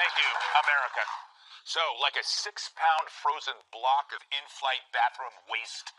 Thank you, America. So, like a 6-pound frozen block of in-flight bathroom waste,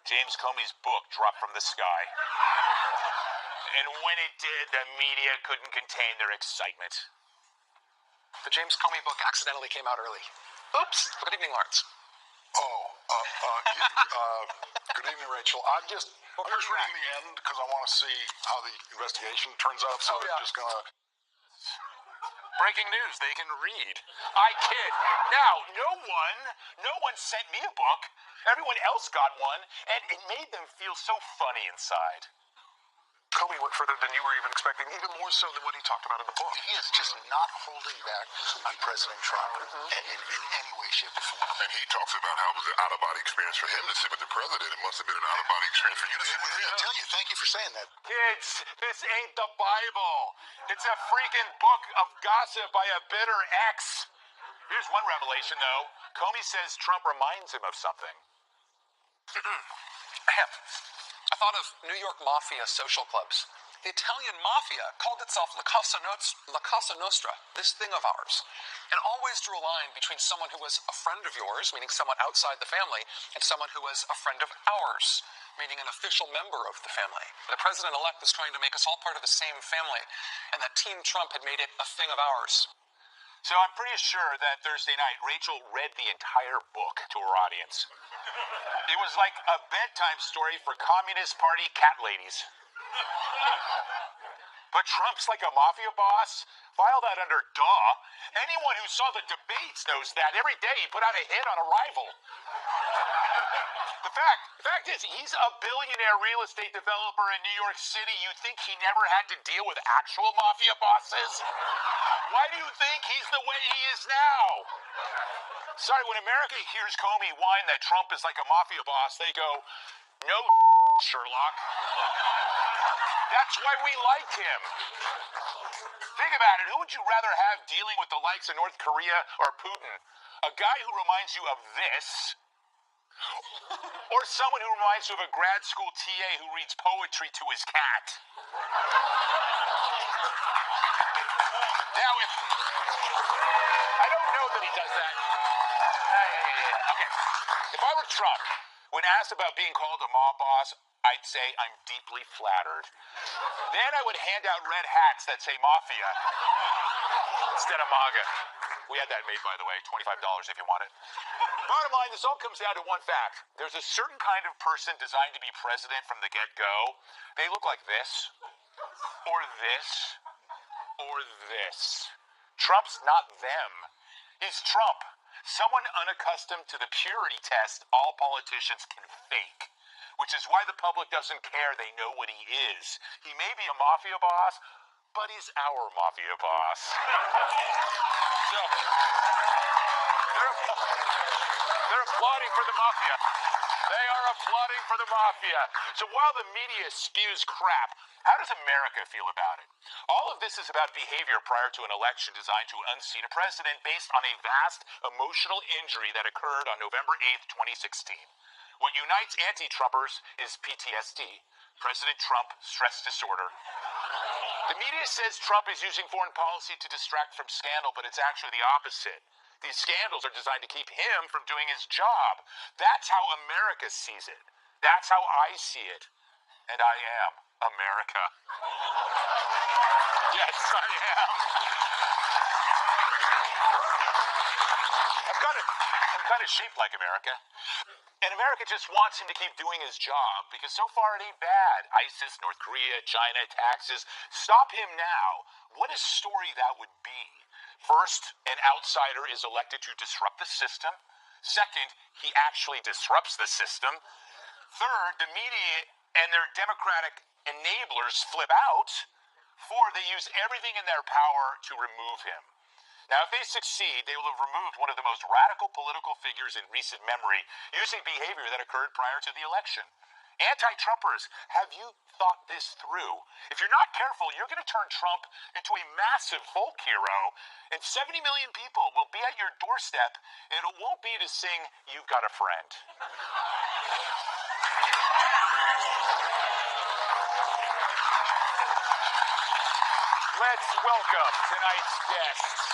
James Comey's book dropped from the sky. And when it did, the media couldn't contain their excitement. The James Comey book accidentally came out early. Oops. Good evening, Lawrence. Good evening, Rachel. I'm just reading the end because I want to see how the investigation turns out. So I'm just gonna. Breaking news, they can read. I kid. Now, no one sent me a book. Everyone else got one, and it made them feel so funny inside. Comey went further than you were even expecting, even more so than what he talked about in the book. He is just not holding back on President Trump in any way, shape, or form. And he talks about how it was an out-of-body experience for him to sit with the president. It must have been an out-of-body experience for you to sit with him. I tell you, thank you for saying that. Kids, this ain't the Bible. It's a freaking book of gossip by a bitter ex. Here's one revelation, though. Comey says Trump reminds him of something. I thought of New York mafia social clubs. The Italian mafia called itself La Cosa Nostra, this thing of ours, and always drew a line between someone who was a friend of yours, meaning someone outside the family, and someone who was a friend of ours, meaning an official member of the family. The president-elect was trying to make us all part of the same family, and that Team Trump had made it a thing of ours. So I'm pretty sure that Thursday night, Rachel read the entire book to her audience. It was like a bedtime story for Communist Party cat ladies. But Trump's like a mafia boss. File that under duh. Anyone who saw the debates knows that. Every day he put out a hit on a rival. The fact is, he's a billionaire real estate developer in New York City. You think he never had to deal with actual mafia bosses? Why do you think he's the way he is now? Sorry, when America hears Comey whine that Trump is like a mafia boss, they go, no, Sherlock. That's why we like him. Think about it. Who would you rather have dealing with the likes of North Korea or Putin? A guy who reminds you of this, or someone who reminds you of a grad school TA who reads poetry to his cat? Now, I don't know that he does that. Okay. If I were Trump, when asked about being called a mob boss, I'd say I'm deeply flattered. Then I would hand out red hats that say mafia instead of MAGA. We had that made, by the way, $25 if you want it. Bottom line, this all comes down to one fact. There's a certain kind of person designed to be president from the get-go. They look like this, or this, or this. Trump's not them. He's Trump. Someone unaccustomed to the purity test all politicians can fake. Which is why the public doesn't care. They know what he is. He may be a mafia boss, but he's our mafia boss. So, they're applauding for the mafia. They are applauding for the mafia. So while the media spews crap, how does America feel about it? All of this is about behavior prior to an election designed to unseat a president based on a vast emotional injury that occurred on November 8th, 2016. What unites anti-Trumpers is PTSD, President Trump stress disorder. The media says Trump is using foreign policy to distract from scandal, but it's actually the opposite. These scandals are designed to keep him from doing his job. That's how America sees it. That's how I see it. And I am America. Yes, I am. I'm kind of shaped like America. And America just wants him to keep doing his job because so far it ain't bad. ISIS, North Korea, China, taxes. Stop him now. What a story that would be. First, an outsider is elected to disrupt the system. Second, he actually disrupts the system. Third, the media and their Democratic enablers flip out. Four, they use everything in their power to remove him. Now, if they succeed, they will have removed one of the most radical political figures in recent memory using behavior that occurred prior to the election. Anti-Trumpers, have you thought this through? If you're not careful, you're going to turn Trump into a massive folk hero, and 70 million people will be at your doorstep, and it won't be to sing, "You've Got a Friend." Let's welcome tonight's guests.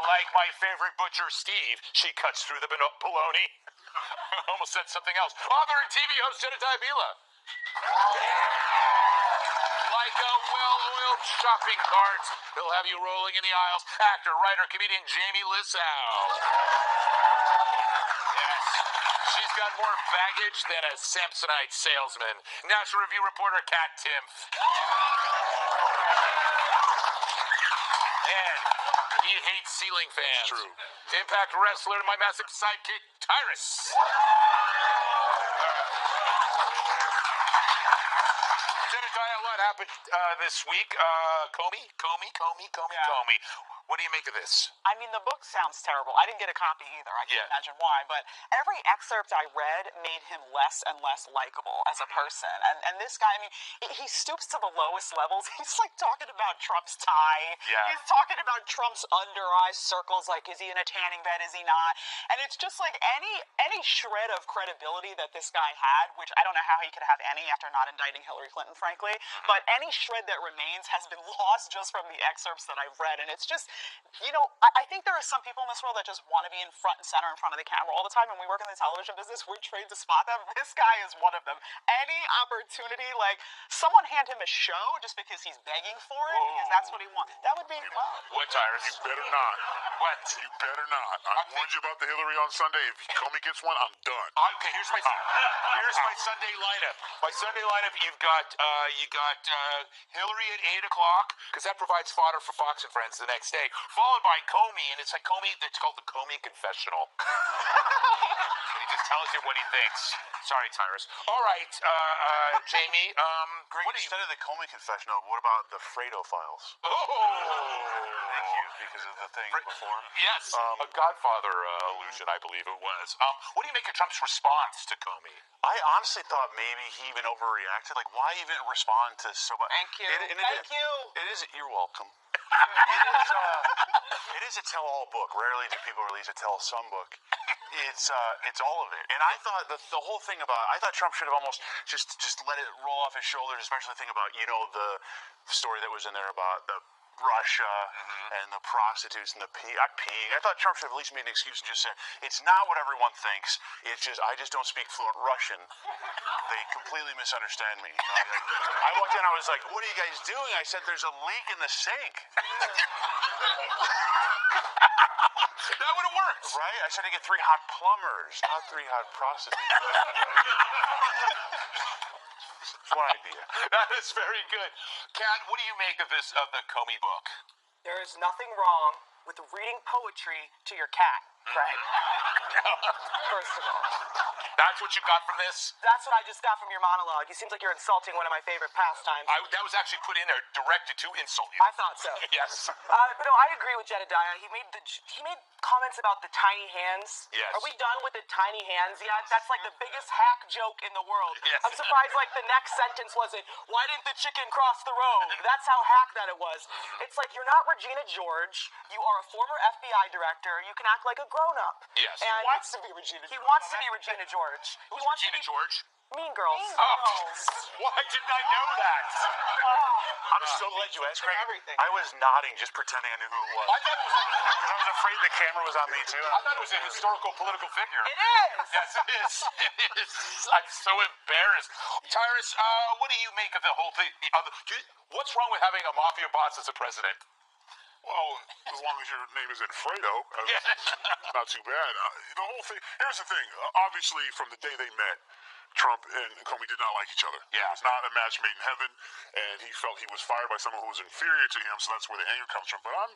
Like my favorite butcher, Steve, she cuts through the bologna. Almost said something else. Author and TV host Jedediah Bila. Like a well-oiled shopping cart, he'll have you rolling in the aisles. Actor, writer, comedian Jamie Lissow. Yes, she's got more baggage than a Samsonite salesman. National Review reporter Kat Timpf. And he hates ceiling fans. True. Impact wrestler, my massive sidekick, Tyrus. Jedediah, what happened this week? Comey. What do you make of this? I mean, the book sounds terrible. I didn't get a copy either. I can't imagine why. But every excerpt I read made him less and less likable as a person. And this guy, I mean, he stoops to the lowest levels. He's like talking about Trump's tie. Yeah. He's talking about Trump's under eye circles. Like, is he in a tanning bed? Is he not? And it's just like any shred of credibility that this guy had, which I don't know how he could have any after not indicting Hillary Clinton, frankly. But any shred that remains has been lost just from the excerpts that I've read. And it's just, you know, I think there are some people in this world that just want to be in front and center in front of the camera all the time. And we work in the television business, we're trained to spot them. This guy is one of them. Any opportunity, like someone hand him a show just because he's begging for it, because that's what he wants. That would be, wow. What, Tyrus? You better not. What? You better not. I warned you about the Hillary on Sunday. If Comey gets one, I'm done. Okay, here's my Sunday lineup. My Sunday lineup, you got Hillary at 8 o'clock, because that provides fodder for Fox and Friends the next day, followed by Comey, and it's like Comey, it's called the Comey Confessional. And he just tells you what he thinks. Sorry, Tyrus. All right, Jamie, Greg, instead of the Comey confessional, what about the Fredo files? Oh! Thank you, because of the thing before. Yes, a Godfather allusion, I believe it was. What do you make of Trump's response to Comey? I honestly thought maybe he even overreacted. Like, why even respond to so much? Thank you. Thank you. It is. You're welcome. It is a tell-all book. Rarely do people release a tell-some book. It's all of it. And I thought the whole thing about, I thought Trump should have almost just let it roll off his shoulders, especially the thing about, you know, the story that was in there about the Russia and the prostitutes and the peeing. I thought Trump should have at least made an excuse and just said, it's not what everyone thinks. It's just, I just don't speak fluent Russian. They completely misunderstand me. You know, I walked in, I was like, what are you guys doing? I said, there's a leak in the sink. That would have worked. Right? I said to get 3 hot plumbers, not 3 hot prostitutes. One idea. That is very good. Kat, what do you make of the Comey book? There is nothing wrong with reading poetry to your cat, Greg. First of all. That's what you got from this? That's what I just got from your monologue. It seems like you're insulting one of my favorite pastimes. That was actually put in there directed to insult you. I thought so. Yes. But no, I agree with Jedediah. He made comments about the tiny hands. Yes. Are we done with the tiny hands yet? That's like the biggest hack joke in the world. Yes. I'm surprised like the next sentence wasn't, why didn't the chicken cross the road? That's how hack that it was. It's like, you're not Regina George. You are a former FBI director. You can act like a grown-up. Yes. And He wants to be Regina He wants to be Regina George. Who's He wants Regina to be George? Mean Girls. Why didn't I know that? I'm so glad you asked, Greg. Everything. I was nodding, just pretending I knew who it was. I thought it was Because I was afraid the camera was on me, too. I thought it was a historical political figure. It is. Yes, it is. It is. I'm so embarrassed. Tyrus, what do you make of the whole thing? What's wrong with having a mafia boss as a president? Well, as long as your name isn't Fredo, not too bad. The whole thing, here's the thing. Obviously, from the day they met, Trump and Comey did not like each other. Yeah. It was not a match made in heaven, and he felt he was fired by someone who was inferior to him, so that's where the anger comes from. But I'm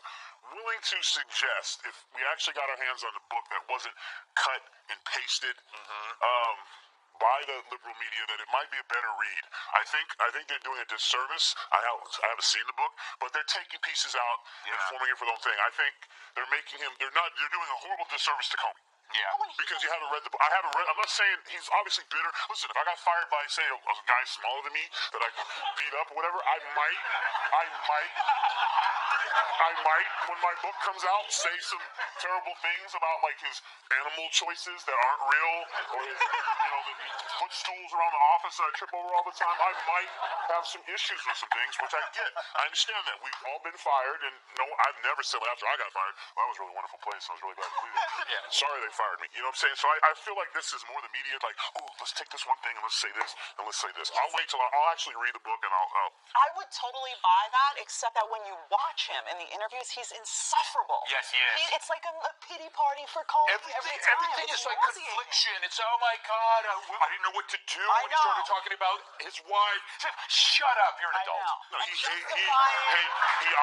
willing to suggest, if we actually got our hands on the book that wasn't cut and pasted, by the liberal media, that it might be a better read. I think they're doing a disservice. I haven't seen the book, but they're taking pieces out and forming it for their own thing. I think they're making him. They're doing a horrible disservice to Comey. Yeah. Because you haven't read the book. I haven't read. I'm not saying he's obviously bitter. Listen, if I got fired by, say, a guy smaller than me that I could beat up or whatever, I might I might, when my book comes out, say some terrible things about like his animal choices that aren't real, or his, that he footstools around the office that I trip over all the time. I might have some issues with some things, which I get. I understand that. We've all been fired, and no, I've never said after I got fired, well, that was a really wonderful place. I was really glad to leave it. Yeah. Sorry they fired me. You know what I'm saying? So I feel like this is more the media, like, oh, let's take this one thing and let's say this and let's say this. I'll wait till I'll actually read the book and I'll I would totally buy that, except that when you watch him in the interviews, he's insufferable. Yes, he is. It's like a pity party for Colby every time. Everything It's is like nauseating. confliction. It's, oh my God, I didn't know what to do I when he started know. talking about his wife. Shut up, you're an I adult. know. No, And he justifying-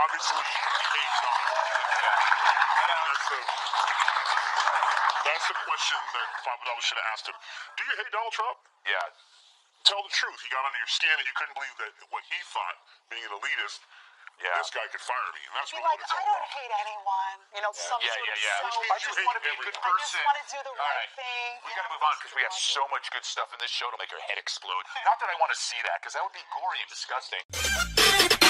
obviously hates Donald Trump. And that's the question that Papadopoulos should have asked him. Do you hate Donald Trump? Yeah. Tell the truth. He got under your skin and you couldn't believe that what he thought, being an elitist, this guy could fire me. And that's Be really like, what it's all I don't about. hate anyone. Some Yeah, sort of yeah. self- Which I means just you want to hate be a good everyone. I just person. want to do the All right thing. We got to move on because we have so much good stuff in this show to make your head explode. Not that I want to see that, because that would be gory and disgusting.